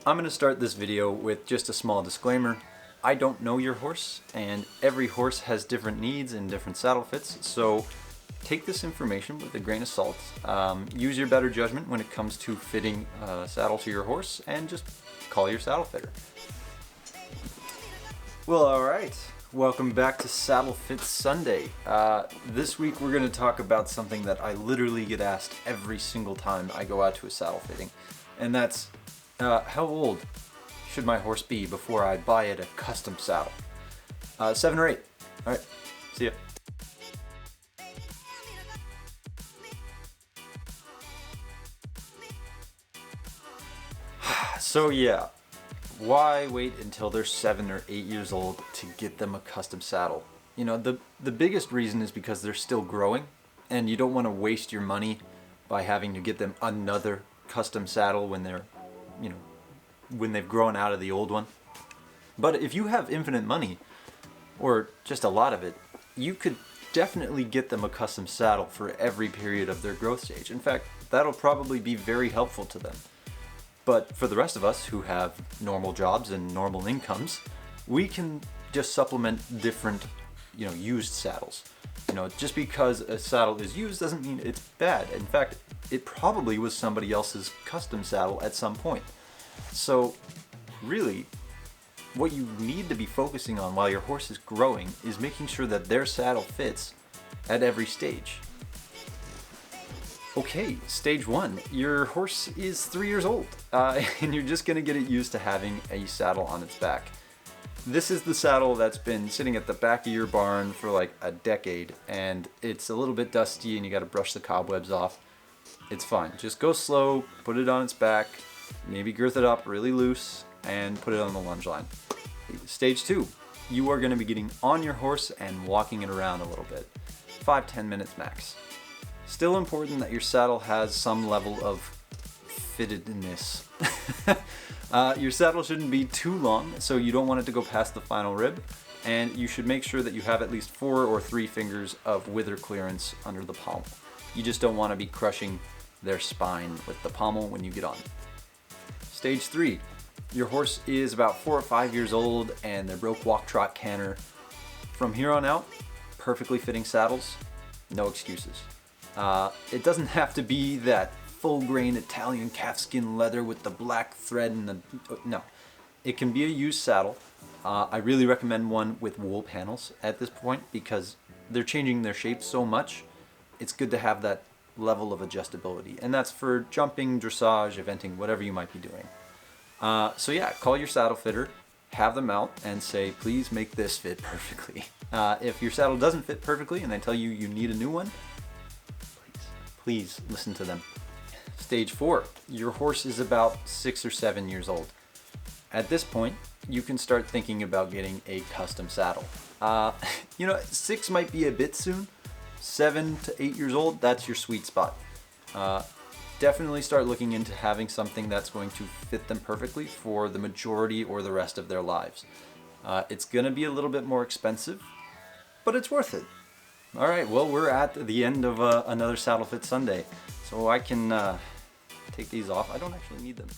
I'm going to start this video with just a small disclaimer. I don't know your horse, and every horse has different needs and different saddle fits, so take this information with a grain of salt. Use your better judgment when it comes to fitting a saddle to your horse, and just call your saddle fitter. Well, alright. Welcome back to Saddle Fit Sunday. This week we're going to talk about something that I literally get asked every single time I go out to a saddle fitting, and that's how old should my horse be before I buy it a custom saddle? 7 or 8. Alright, see ya. So yeah, why wait until they're 7 or 8 years old to get them a custom saddle? You know, the biggest reason is because they're still growing, and you don't want to waste your money by having to get them another custom saddle when they're, when they've grown out of the old one. But if you have infinite money, or just a lot of it, you could definitely get them a custom saddle for every period of their growth stage. In fact, that'll probably be very helpful to them. But for the rest of us who have normal jobs and normal incomes, we can just supplement different, used saddles. Just because a saddle is used doesn't mean it's bad. In fact, it probably was somebody else's custom saddle at some point. So really, what you need to be focusing on while your horse is growing is making sure that their saddle fits at every stage. Okay, stage 1. Your horse is 3 years old, and you're just going to get it used to having a saddle on its back. This is the saddle that's been sitting at the back of your barn for like a decade, and it's a little bit dusty and you got to brush the cobwebs off. It's fine. Just go slow, put it on its back, maybe girth it up really loose, and put it on the lunge line. Stage 2. You are going to be getting on your horse and walking it around a little bit. 5-10 minutes max. Still important that your saddle has some level of fittedness. Your saddle shouldn't be too long, so you don't want it to go past the final rib, and you should make sure that you have at least 4 or 3 fingers of wither clearance under the pommel. You just don't want to be crushing their spine with the pommel when you get on. Stage 3. Your horse is about 4 or 5 years old and they're broke walk trot canter. From here on out, perfectly fitting saddles, no excuses. It doesn't have to be that full grain Italian calfskin leather with the black thread and the... No. It can be a used saddle. I really recommend one with wool panels at this point because they're changing their shape so much. It's good to have that level of adjustability. And that's for jumping, dressage, eventing, whatever you might be doing. So yeah, call your saddle fitter, have them out, and say, please make this fit perfectly. If your saddle doesn't fit perfectly and they tell you you need a new one, please listen to them. Stage 4. Your horse is about 6 or 7 years old. At this point, you can start thinking about getting a custom saddle. 6 might be a bit soon. 7 to 8 years old, that's your sweet spot. Definitely start looking into having something that's going to fit them perfectly for the majority or the rest of their lives. It's going to be a little bit more expensive, but it's worth it. Alright, well, we're at the end of another Saddle Fit Sunday, so I can take these off. I don't actually need them.